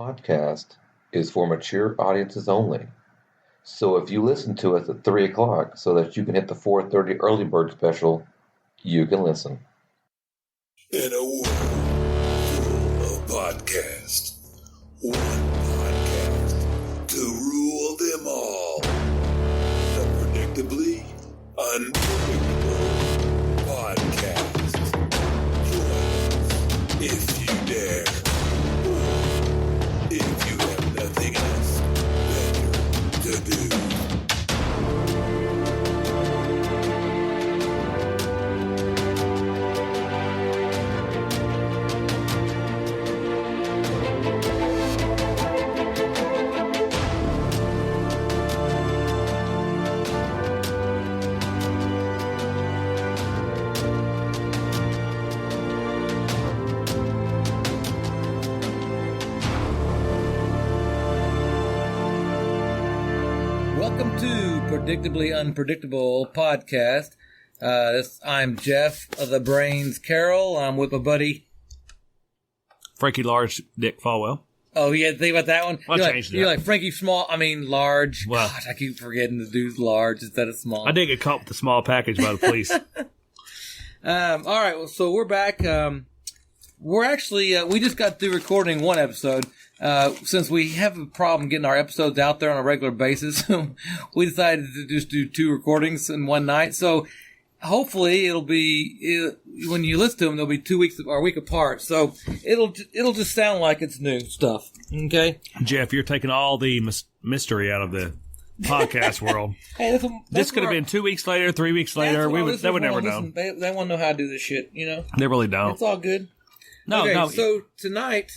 podcast is for mature audiences only. So if you listen to us at 3 o'clock so that you can hit the 4:30 early bird special, you can listen. In a world full of podcasts, one podcast to rule them all. The Predictably Unpredictable Podcast. Join us if you dare. Or if you have nothing else better to do. Welcome to Predictably Unpredictable Podcast. I'm Jeff of the Brains Carroll. I'm with my buddy. Frankie Large, Dick Falwell. Oh, you had to think about that one? I'll you're change like, it You're up. like Frankie Large. Well, Gosh, I keep forgetting the dude's large instead of small. I did get caught with the small package by the police. All right, well, so we're back. We're actually, we just got through recording one episode. Since we have a problem getting our episodes out there on a regular basis, we decided to just do 2 recordings in one night. So hopefully it'll be, when you listen to them, they'll be 2 weeks or a week apart. So it'll just sound like it's new stuff. Okay? Jeff, you're taking all the mystery out of the podcast world. Hey, This could have been 2 weeks later, 3 weeks later. They would never know. They want to know how to do this shit, you know? They really don't. It's all good. No, okay, no. So tonight,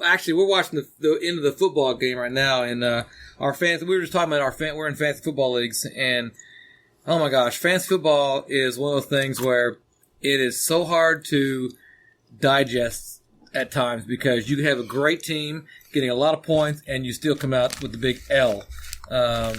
actually, we're watching the end of the football game right now, and our fans. We were just talking about we're in fantasy football leagues, and oh my gosh, fantasy football is one of those things where it is so hard to digest at times because you have a great team getting a lot of points, and you still come out with the big L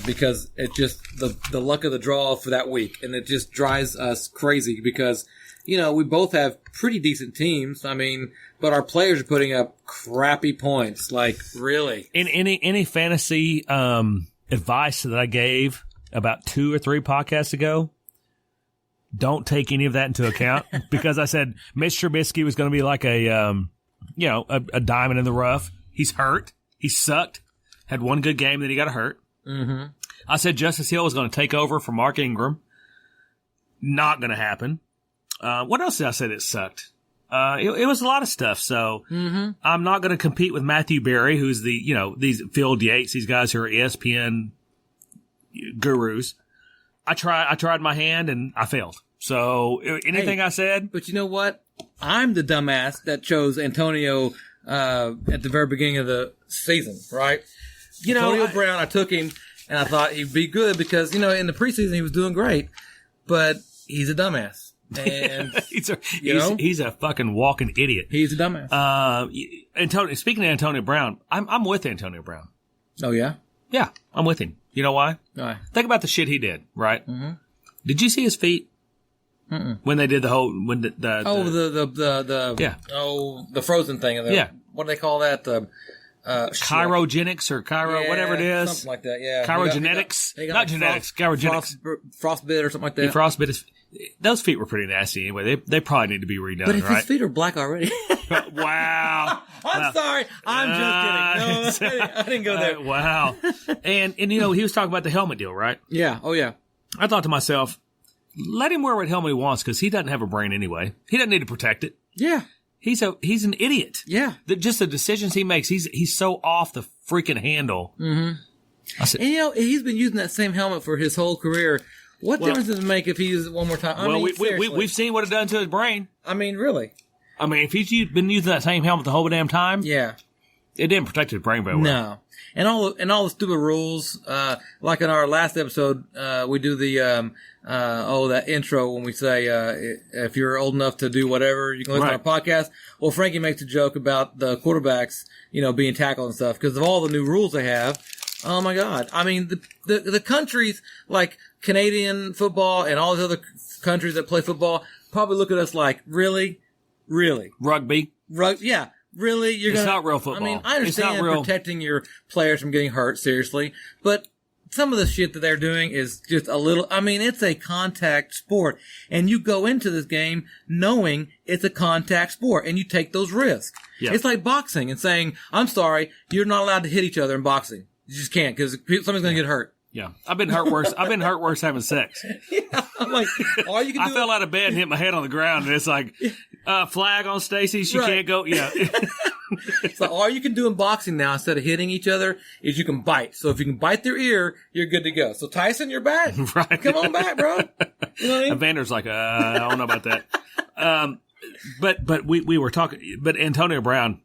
because it just the luck of the draw for that week, and it just drives us crazy because. You know, we both have pretty decent teams. I mean, but our players are putting up crappy points. Like, really? In any fantasy advice that I gave about 2 or 3 podcasts ago, don't take any of that into account because I said Mitch Trubisky was going to be like a diamond in the rough. He's hurt. He sucked. Had one good game, then he got hurt. Mm-hmm. I said Justice Hill was going to take over for Mark Ingram. Not going to happen. What else did I say that sucked? It was a lot of stuff. So I'm not going to compete with Matthew Berry, who's these Phil Yates, these guys who are ESPN gurus. I tried my hand and I failed. So anything I said. But you know what? I'm the dumbass that chose Antonio at the very beginning of the season, right? Antonio Brown, I took him and I thought he'd be good because, in the preseason he was doing great, but he's a dumbass. And he's a fucking walking idiot. He's a dumbass. Speaking of Antonio Brown, I'm with Antonio Brown. Oh yeah? Yeah, I'm with him. You know why? Why? Think about the shit he did, right? Mm-hmm. Did you see his feet? Mm-mm. When they did the frozen thing. Yeah. What do they call that? Chirogenics or whatever it is. Something like that, yeah. Chirogenetics. Not genetics, chirogenics. Frostbite or something like that. He frostbit his... Those feet were pretty nasty anyway. They probably need to be redone, but if right? his feet are black already. Wow. I'm sorry. I'm just kidding. No, I didn't go there. Wow. And he was talking about the helmet deal, right? Yeah. Oh, yeah. I thought to myself, let him wear what helmet he wants because he doesn't have a brain anyway. He doesn't need to protect it. Yeah. He's an idiot. Yeah. Just the decisions he makes, he's so off the freaking handle. Mm-hmm. I said, and he's been using that same helmet for his whole career. What difference does it make if he uses it one more time? We've seen what it done to his brain. I mean, really? I mean, if he's been using that same helmet the whole damn time, yeah, it didn't protect his brain very well. No, and all the stupid rules. Like in our last episode, we do the that intro when we say if you're old enough to do whatever, you can listen to our podcast. Well, Frankie makes a joke about the quarterbacks, being tackled and stuff because of all the new rules they have. Oh my God! I mean, the countries like Canadian football and all these other countries that play football probably look at us like, really? Rugby. Yeah. Really? It's not real football. I mean, I It's not understand real. protecting your players from getting hurt, seriously, but some of the shit that they're doing is just a little, I mean, it's a contact sport, and you go into this game knowing it's a contact sport, and you take those risks. Yeah. It's like boxing and saying, I'm sorry, you're not allowed to hit each other in boxing. You just can't, because somebody's going to get hurt. Yeah. I've been hurt worse having sex. Yeah, I'm like, all you can do I fell out of bed and hit my head on the ground, and it's like, flag on Stacy, she Right. can't go. Yeah. So all you can do in boxing now, instead of hitting each other, is you can bite. So if you can bite their ear, you're good to go. So Tyson, you're back. Right. Come on back, bro. You know what I mean? Evander's like, I don't know about that. But we were talking, but Antonio Brown,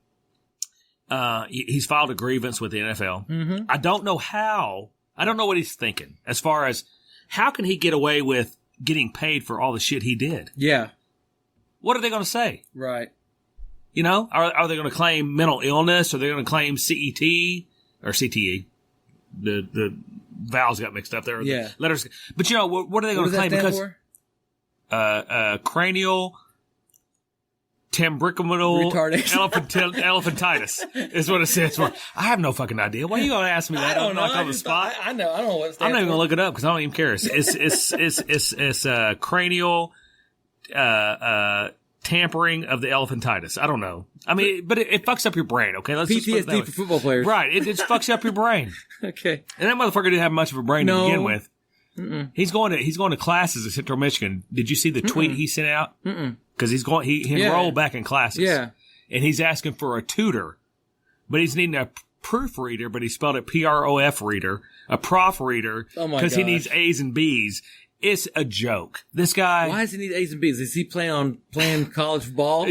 he's filed a grievance with the NFL. Mm-hmm. I don't know how. I don't know what he's thinking as far as how can he get away with getting paid for all the shit he did? Yeah. What are they going to say? Right. You know, are they going to claim mental illness? Are they going to claim CET or CTE? The vowels got mixed up there. Yeah. The letters. But you know, what are they going What to does that claim? stand Because for? cranial tembricumental Retardation. elephantitis is what it stands for. I have no fucking idea. Why are you going to ask me that? I don't know. Knock on the spot. I know. I don't know what it stands I'm not even for. going to look it up because I don't even care. It's cranial tampering of the elephantitis. I don't know. I mean, but it fucks up your brain. Okay, let's just put it that PTSD way. for football players. Right, it just fucks up your brain. Okay. And that motherfucker didn't have much of a brain No. to begin with. He's going to classes at Central Michigan. Did you see the tweet he sent out? Because he enrolled back in classes. Yeah. And he's asking for a tutor, but he's needing a proofreader, but he spelled it PROF reader, a prof reader, Oh my because he gosh. needs A's and B's. It's a joke. This guy, Why does he need A's and B's? Is he playing college ball?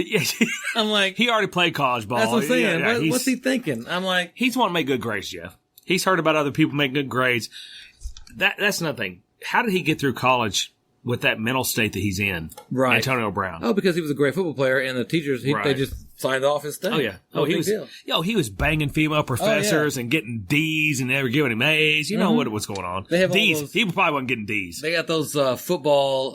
I'm like, he already played college ball. that's what I'm saying. Yeah, What's he thinking? I'm like, He's wanting to make good grades, Jeff. He's heard about other people making good grades. That's another thing. How did he get through college with that mental state that he's in? Right. Antonio Brown. oh, because he was a great football player, and the teachers, they Right. just signed off his thing. Oh yeah. No Oh, he big was. deal. He was banging female professors and getting D's and never giving him A's. You know what's going on? They have all D's. those- He probably wasn't getting D's. They got those football,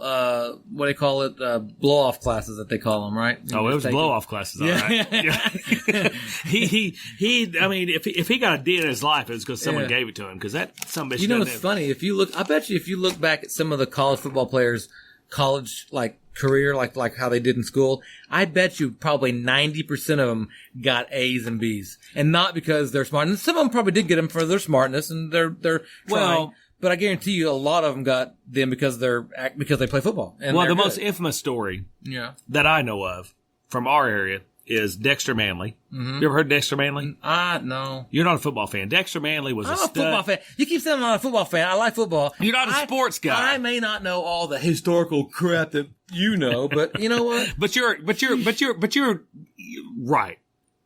what do they call it? Blow-off classes that they call them, right? Oh, it was blow off classes, all right. Yeah. he. I mean, if he got a D in his life, it was because someone Yeah. gave it to him. Because that some bitch. You know, doesn't it's have- funny. I bet you if you look back at some of the college football players' college, like, career, like how they did in school, I bet you probably 90% of them got A's and B's. And not because they're smart. And some of them probably did get them for their smartness and they're trying. Well- But I guarantee you a lot of them got them because they play football. And Well, they're the most good. infamous story Yeah. that I know of from our area is Dexter Manley. Mm-hmm. You ever heard Dexter Manley? No. You're not a football fan. Dexter Manley was I'm a a stud. football fan. You keep saying I'm not a football fan. I like football. You're not a sports guy. I may not know all the historical crap that you know, but you know what? But you're right.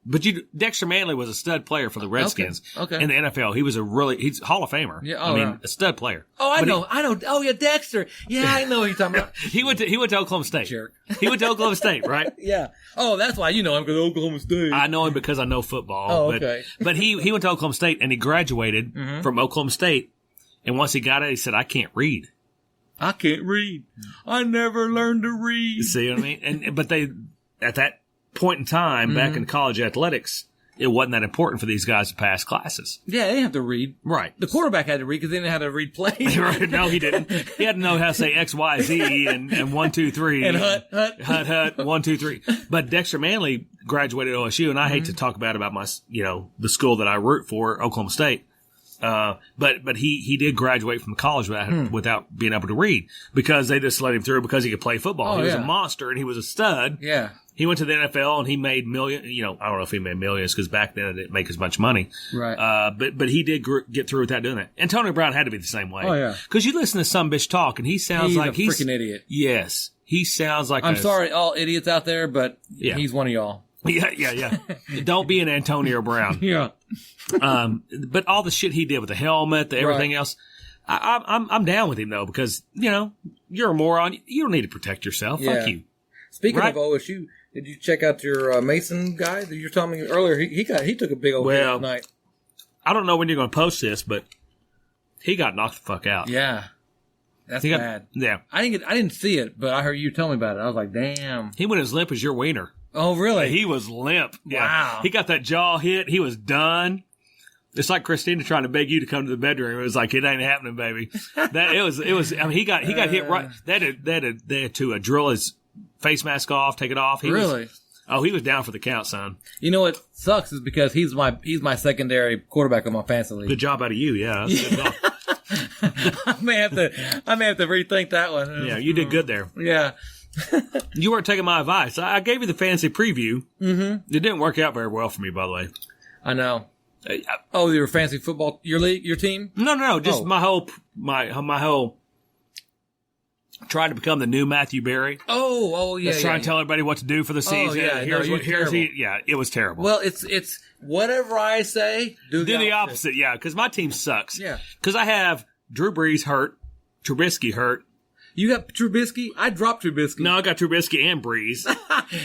But Dexter Manley was a stud player for the Redskins Okay. in the NFL. He was he's a Hall of Famer. Yeah, I mean, yeah. a stud player. Oh, I But know. Oh, yeah, Dexter. Yeah, I know what you're talking about. He went to Oklahoma State. Jerk. He went to Oklahoma State, right? Yeah. Oh, that's why you know him, because Oklahoma State. I know him because I know football. Oh, but, okay. But he went to Oklahoma State and he graduated from Oklahoma State. And once he got it, he said, "I can't read." I can't read. I never learned to read. See what I mean? But they, at that point in time, back in college athletics, it wasn't that important for these guys to pass classes. Yeah, they didn't have to read. Right. The quarterback had to read because they didn't know how to read plays. Right. No, he didn't. He had to know how to say X, Y, Z and 1, 2, 3. And hut. 1, 2, 3. But Dexter Manley graduated OSU, and I hate to talk about my, the school that I root for, Oklahoma State. But he did graduate from college without being able to read because they just let him through because he could play football. Oh, He was yeah. a monster and he was a stud. Yeah. He went to the NFL and he made millions. I don't know if he made millions because back then it didn't make as much money. Right. But he did get through without doing that. Antonio Brown had to be the same way. Oh, yeah. Because you listen to some bitch talk and he sounds He's like a he's freaking idiot. Yes, he sounds like. I'm sorry, all idiots out there, but Yeah. he's one of y'all. Yeah. Don't be an Antonio Brown. Yeah. But all the shit he did with the helmet, everything else, I'm down with him though because you're a moron. You don't need to protect yourself. Yeah. Fuck you. Speaking Right. of OSU, did you check out your Mason guy that you were telling me earlier? He took a big old hit Well, tonight. I don't know when you're going to post this, but he got knocked the fuck out. Yeah. That's He got, bad. yeah. I didn't see it, but I heard you tell me about it. I was like, damn. He went as limp as your wiener. Oh, really? He was limp. Yeah. Wow. He got that jaw hit. He was done. It's like Christina trying to beg you to come to the bedroom. It was like, it ain't happening, baby. It was, I mean, he got hit right. They had to drill his face mask off, take it off. He Really? He was down for the count, son. You know what sucks is because he's my secondary quarterback on my fantasy league. Good job out of you, yeah. That's a good call. I may have to rethink that one. Yeah, you did good there. Yeah. You weren't taking my advice. I gave you the fantasy preview. Mm-hmm. It didn't work out very well for me, by the way. I know. Oh, your fantasy football, your league, your team? No. Just my whole trying to become the new Matthew Berry. Oh, yeah. Let's try and tell everybody what to do for the season. Yeah. It was terrible. Well, it's whatever I say, do the opposite. Yeah, because my team sucks. Yeah. Because I have Drew Brees hurt, Trubisky hurt. You got Trubisky? I dropped Trubisky. No, I got Trubisky and Brees.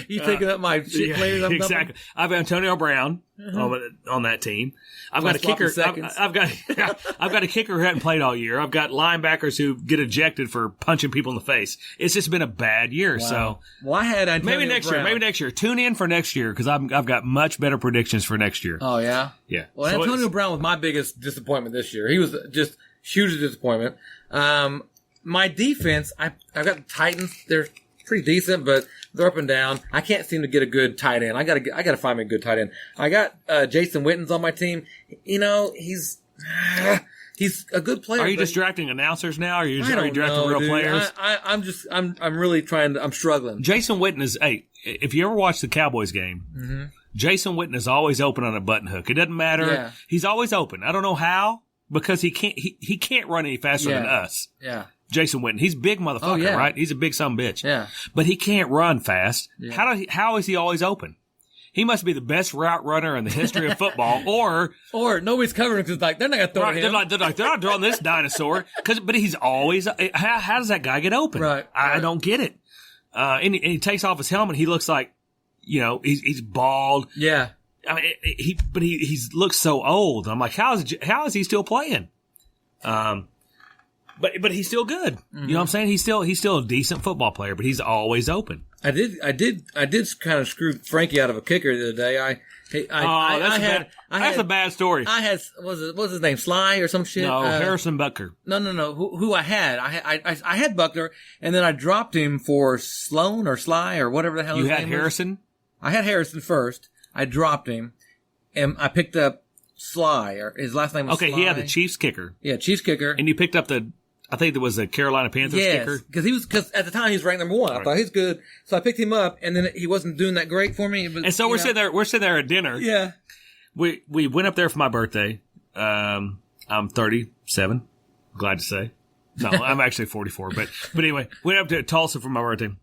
You taking up my shit players? I'm exactly. I've got Antonio Brown on that team. I've got a kicker. I've got a kicker who hadn't played all year. I've got linebackers who get ejected for punching people in the face. It's just been a bad year. Wow. So, well, I had Antonio maybe next Brown. year. Maybe next year. Tune in for next year because I've got much better predictions for next year. Oh yeah. Yeah. Well, So Antonio Brown was my biggest disappointment this year. He was just huge disappointment. My defense, I've got the Titans. They're pretty decent, but they're up and down. I can't seem to get a good tight end. I gotta find me a good tight end. I got Jason Witten's on my team. You know, he's a good player. Are you distracting announcers now? Or are you distracting real dude. players? I'm really trying to. I'm struggling. Jason Witten is if you ever watch the Cowboys game, Jason Witten is always open on a button hook. It doesn't matter. Yeah. He's always open. I don't know how because he can't run any faster than us. Yeah. Jason Witten. He's a big motherfucker, right? He's a big son of a bitch. Yeah. But he can't run fast. Yeah. How is he always open? He must be the best route runner in the history of football, or nobody's covering because they're not gonna throw right, him. they're not drawing this dinosaur but he's always. How does that guy get open? Right. I don't get it. And he takes off his helmet. He looks like, he's bald. Yeah. I mean, he looks so old. I'm like, how is he still playing? But he's still good. You know what I'm saying? He's still a decent football player, but he's always open. I did kind of screw Frankie out of a kicker the other day. That's a bad story. I had what's his name, Sly or some shit? No, Harrison Butker. No. Who I had? I had Buckner, and then I dropped him for Sloan or Sly or whatever the hell. You his had name Harrison. Was. I had Harrison first. I dropped him, and I picked up Sly, or his last name was Sly. He had the Chiefs kicker. Yeah, Chiefs kicker. And you picked up I think it was the Carolina Panthers kicker. Because at the time he was ranked number 1. I thought he's good, so I picked him up, and then he wasn't doing that great for me. But, and so we're sitting there at dinner. Yeah, we went up there for my birthday. I'm 37. Glad to say. No, I'm actually 44. But anyway, went up to Tulsa for my birthday. And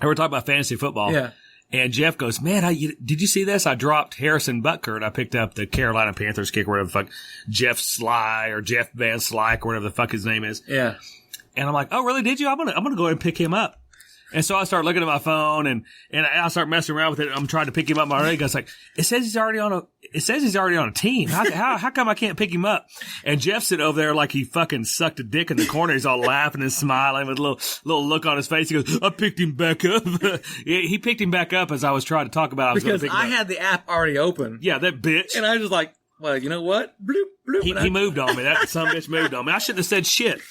we're talking about fantasy football. Yeah. And Jeff goes, man, did you see this? I dropped Harrison Butker and I picked up the Carolina Panthers kicker, whatever the fuck, Jeff Sly or Jeff Van Slyke or whatever the fuck his name is. Yeah. And I'm like, oh, really? Did you? I'm gonna go ahead and pick him up. And so I start looking at my phone and I start messing around with it. I'm trying to pick him up. My radio's like, it says he's already on a team. How come I can't pick him up? And Jeff's sitting over there like he fucking sucked a dick in the corner. He's all laughing and smiling with a little look on his face. He goes, I picked him back up. He picked him back up as I was trying to talk about. Because I had the app already open. Yeah, that bitch. And I was just like, well, you know what? Bloop, bloop. He moved on me. That son of a bitch moved on me. I shouldn't have said shit.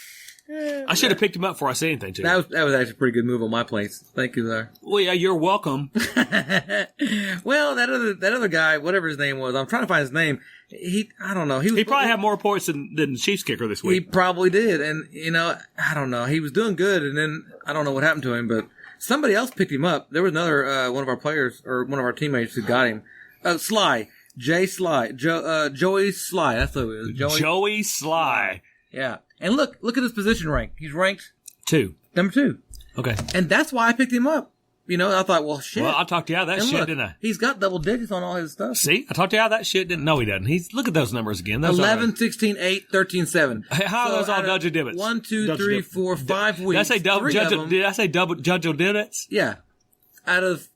I should have picked him up before I said anything to him. That was actually a pretty good move on my place. Thank you, there. Well, yeah, you're welcome. Well, that other guy, whatever his name was, I'm trying to find his name. I don't know. He probably had more points than the Chiefs kicker this week. He probably did, and I don't know. He was doing good, and then I don't know what happened to him, but somebody else picked him up. There was another one of our players or one of our teammates who got him. Sly, Joey Sly. That's who it is. Joey Sly. Yeah. And look at his position rank. He's ranked 2. Number 2. Okay. And that's why I picked him up. I thought, well, shit. Well, I talked you out of that shit, didn't I? He's got double digits on all his stuff. See? I talked you out of that shit, didn't? No, he doesn't. Look at those numbers again. Those 11, 16, 8, 13, 7. How are those all judge divots? 1, 2, 3, 4, 5 weeks. Did I say double judge? Did I say double judge divots? Yeah. Out of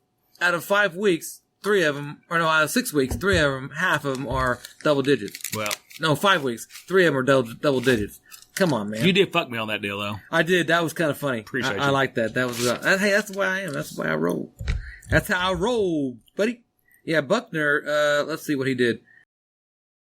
5 weeks, 3 of them, or no, out of 6 weeks, 3 of them, half of them are double digits. Well. No, 5 weeks, 3 of them are double digits. Come on, man. You did fuck me on that deal, though. I did. That was kind of funny. Appreciate you. I like that. That was hey, that's the way I am. That's the way I roll. That's how I roll, buddy. Yeah, Buckner, let's see what he did.